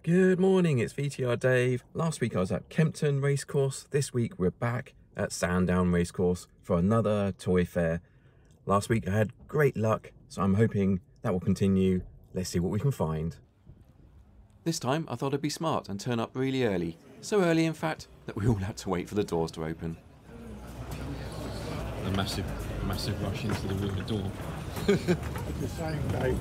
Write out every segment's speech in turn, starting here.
Good morning, it's VTR Dave. Last week I was at Kempton Racecourse. This week we're back at Sandown Racecourse for another toy fair. Last week I had great luck, so I'm hoping that will continue. Let's see what we can find. This time I thought I'd be smart and turn up really early. So early in fact that we all had to wait for the doors to open. A massive rush into the door. The same, Dave.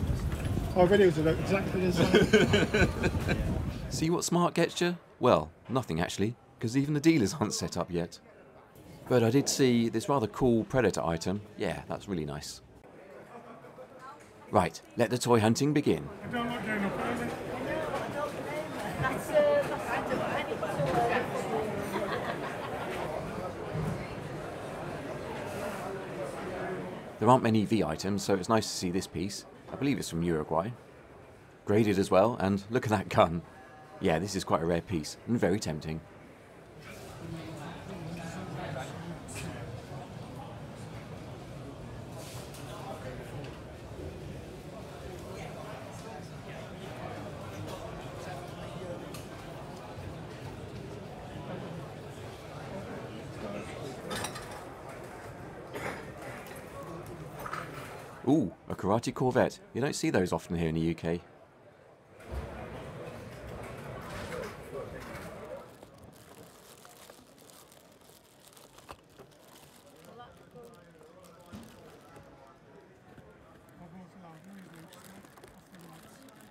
Our videos look exactly the same. See what smart gets you? Well, nothing actually, because even the dealers aren't set up yet. But I did see this rather cool Predator item. Yeah, that's really nice. Right, let the toy hunting begin. I don't like doing it. There aren't many V items, so it's nice to see this piece. I believe it's from Uruguay. Graded as well, and look at that gun. Yeah, this is quite a rare piece, and very tempting. Ooh, a karate Corvette. You don't see those often here in the UK.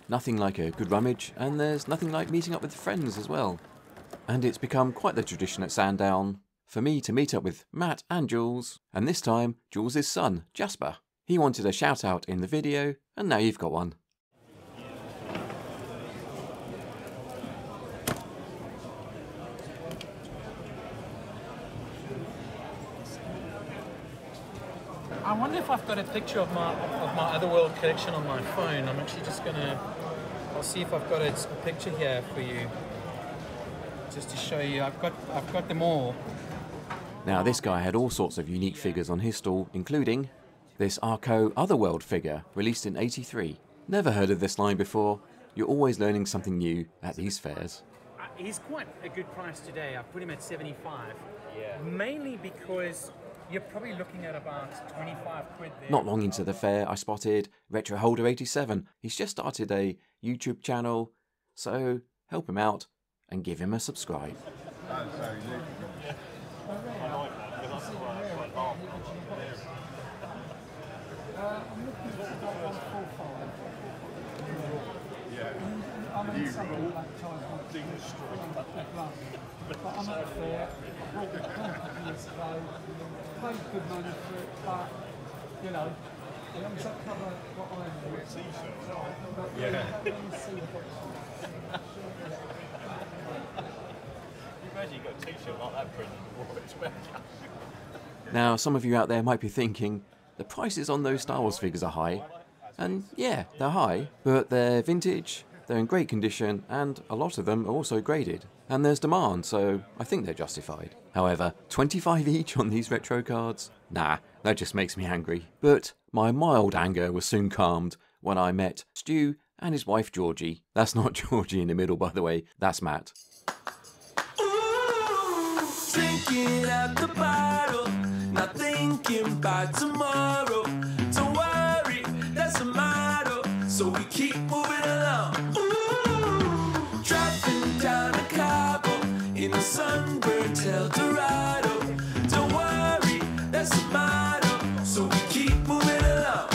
Nothing like a good rummage, and there's nothing like meeting up with friends as well. And it's become quite the tradition at Sandown for me to meet up with Matt and Jules, and this time Jules' son, Jasper. He wanted a shout out in the video, and now you've got one. I wonder if I've got a picture of my Otherworld collection on my phone. I'm actually just gonna, I'll see if I've got a picture here for you, just to show you. I've got them all. Now this guy had all sorts of unique figures on his stall, including this Arco Otherworld figure, released in '83. Never heard of this line before. You're always learning something new at these fairs. He's quite a good price today. I put him at 75. Yeah. Mainly because you're probably looking at about 25 quid there. Not long into the fair, I spotted Retro Holder 87. He's just started a YouTube channel, so help him out and give him a subscribe. I'm looking at about 145. Yeah. I'm in something like but I'm at the fair. I brought the company years ago. Paid good money for it, but you know, as long as I cover what I need. But let me see Imagine you got a t-shirt like that printed. Now, some of you out there might be thinking, the prices on those Star Wars figures are high. And yeah, they're high, but they're vintage, they're in great condition, and a lot of them are also graded. And there's demand, so I think they're justified. However, 25 each on these retro cards? Nah, that just makes me angry. But my mild anger was soon calmed when I met Stu and his wife Georgie. That's not Georgie in the middle, by the way, that's Matt. Drinking at the bottle, not thinking about tomorrow. Don't worry, that's the motto. So we keep moving along. Ooh, driving down a Cabo in a sunburned Eldorado. Don't worry, that's the motto. So we keep moving along.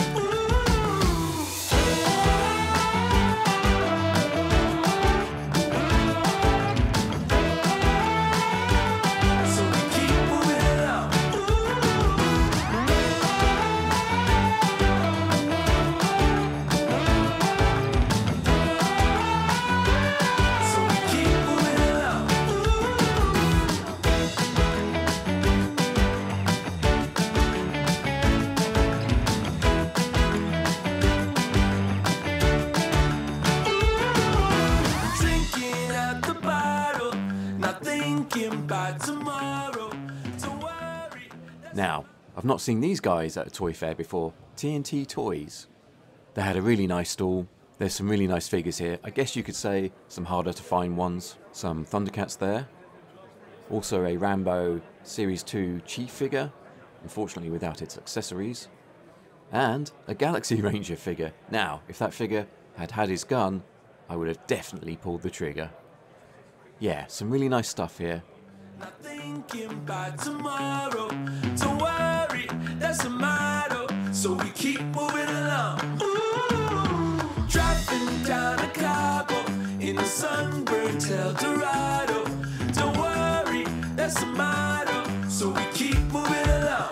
Now, I've not seen these guys at a toy fair before, TNT Toys. They had a really nice stall, There's some really nice figures here. I guess you could say some harder to find ones. Some Thundercats there. Also a Rambo Series 2 Chief figure, unfortunately without its accessories. And a Galaxy Ranger figure. Now, if that figure had had his gun, I would have definitely pulled the trigger. Yeah, some really nice stuff here. Not thinking about tomorrow. Don't worry, that's a motto. So we keep moving along. Ooh, driving down a Cabo in a sunburned Eldorado. Don't worry, that's a motto. So we keep moving along.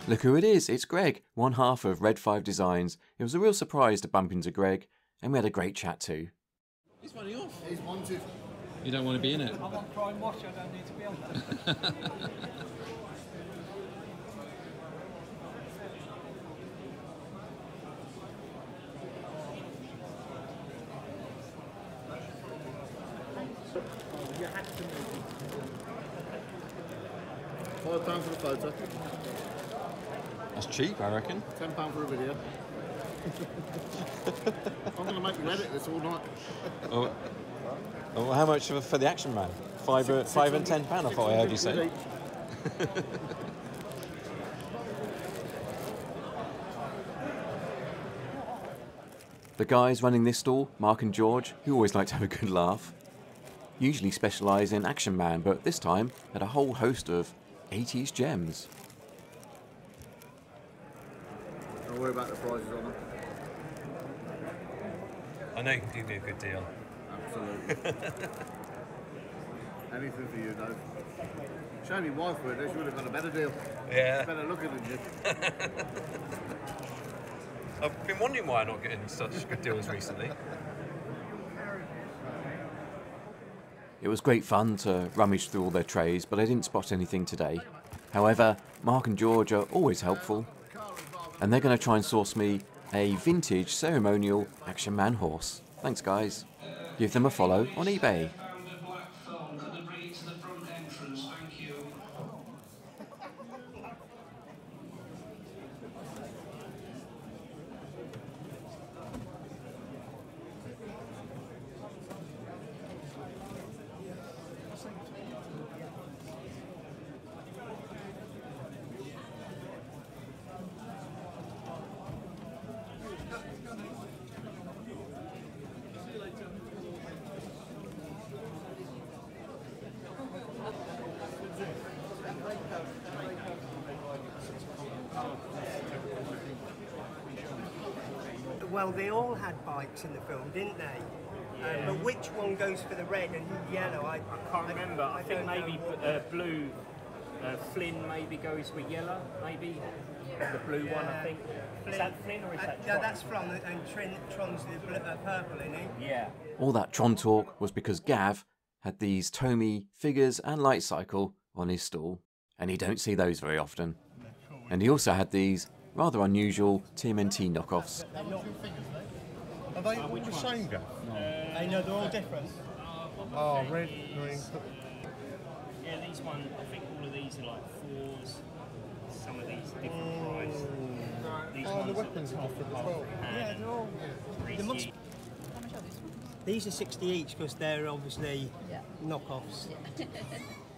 Look who it is, it's Greg, one half of Red 5 Designs. It was a real surprise to bump into Greg, and we had a great chat too. He's running off. He's wanted. You don't want to be in it. I'm on Prime Watch, I don't need to be on that. £5 for the photo, That's cheap, I reckon. £10 for a video. I'm going to make you edit this all night. Oh, how much for the Action Man? Five and £10, I thought I heard you say. The guys running this stall, Mark and George, who always like to have a good laugh, usually specialise in Action Man, but this time had a whole host of 80s gems. Don't worry about the prices on them. I know you can do me a good deal. Absolutely. Anything for you, Dave. Show me wife with this, you would have got a better deal. Yeah. Better looking than you. I've been wondering why I'm not getting such good deals recently. It was great fun to rummage through all their trays, but I didn't spot anything today. However, Mark and George are always helpful, and they're going to try and source me a vintage ceremonial Action Man horse. Thanks guys. Give them a follow on eBay. Well, they all had bikes in the film, didn't they? But which one goes for the red and yellow? I can't remember. I think maybe blue. Flynn maybe goes with yellow, maybe. The blue one, I think. Is that Flynn or is that Tron? No, that's Tron, and Tron's the purple, isn't he? Yeah. All that Tron talk was because Gav had these Tomy figures and light cycle on his stall, and you don't see those very often. And he also had these rather unusual TMNT knockoffs. Are they all the same, Gav? I know, they're all different. Oh, red, green. Yeah, these ones, I think all of these are like 4s. Some of these different price. These Oh, the ones weapons are different as well. Yeah, they're all... They must... These are 60 each because they're obviously knockoffs.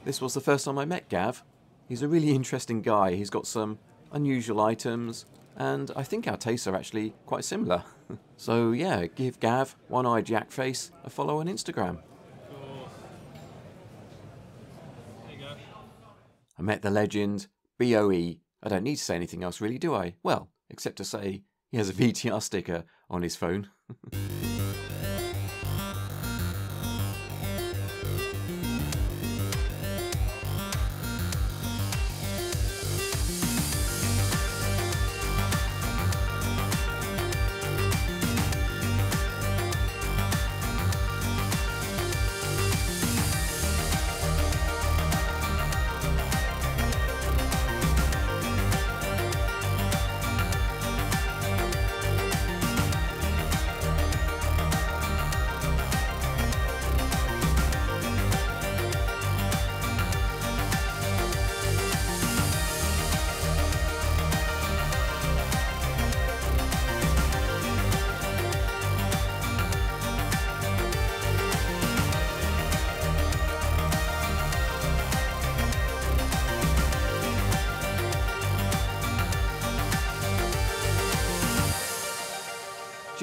This was the first time I met Gav. He's a really interesting guy. He's got some unusual items, and I think our tastes are actually quite similar. So yeah, give Gav, One-Eyed Jack Face, a follow on Instagram. I met the legend, BOE. I don't need to say anything else really, do I? Well, except to say he has a VTR sticker on his phone.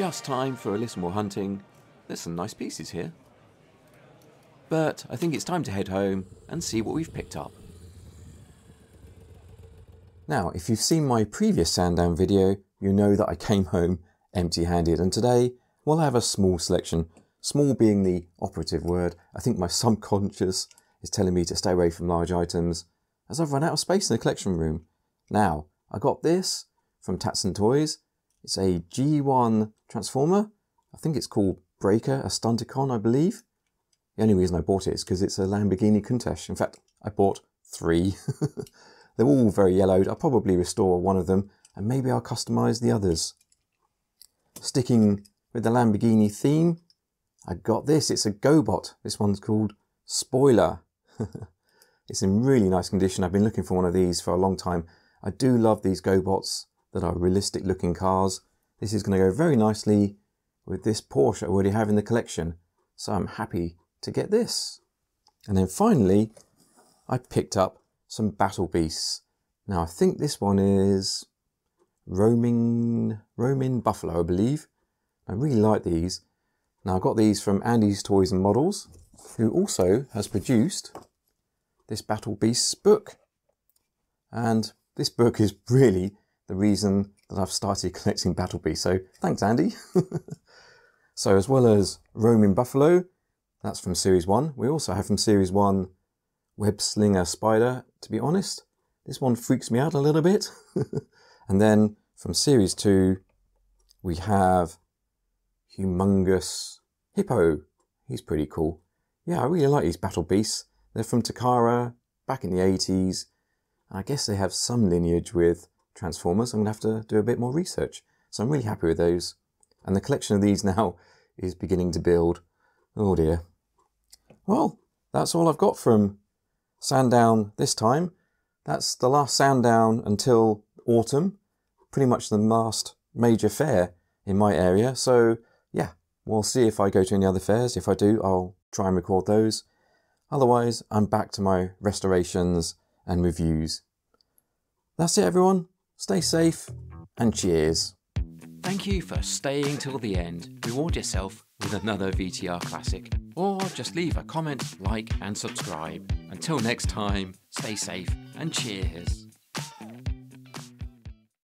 just time for a little more hunting. There's some nice pieces here. But I think it's time to head home and see what we've picked up. Now, if you've seen my previous Sandown video, you know that I came home empty-handed, and today we'll have a small selection. Small being the operative word. I think my subconscious is telling me to stay away from large items as I've run out of space in the collection room. Now, I got this from TNT Toys. It's a G1 Transformer. I think it's called Breaker, a Stunticon, I believe. The only reason I bought it is because it's a Lamborghini Countach. In fact, I bought 3. They're all very yellowed. I'll probably restore one of them and maybe I'll customise the others. Sticking with the Lamborghini theme, I got this. It's a GoBot. This one's called Spoiler. It's in really nice condition. I've been looking for one of these for a long time. I do love these GoBots that are realistic looking cars. This is going to go very nicely with this Porsche I already have in the collection. So I'm happy to get this. And then finally, I picked up some Battle Beasts. Now I think this one is Roaming Buffalo, I believe. I really like these. Now I got these from Andy's Toys and Models, who also has produced this Battle Beasts book. And this book is really the reason that I've started collecting Battle Beasts. So thanks, Andy. So as well as Roaming Buffalo, that's from Series 1. We also have from Series 1 Web Slinger Spider. To be honest, this one freaks me out a little bit. And then from Series 2, we have Humongous Hippo. He's pretty cool. Yeah, I really like these Battle Beasts. They're from Takara, back in the 80s. I guess they have some lineage with Transformers. I'm going to have to do a bit more research. So I'm really happy with those. And the collection of these now is beginning to build. Oh dear. Well, that's all I've got from Sandown this time. That's the last Sandown until autumn. Pretty much the last major fair in my area. So yeah, we'll see if I go to any other fairs. If I do, I'll try and record those. Otherwise, I'm back to my restorations and reviews. That's it, everyone. Stay safe and cheers. Thank you for staying till the end. Reward yourself with another VTR classic. Or just leave a comment, like and subscribe. Until next time, stay safe and cheers.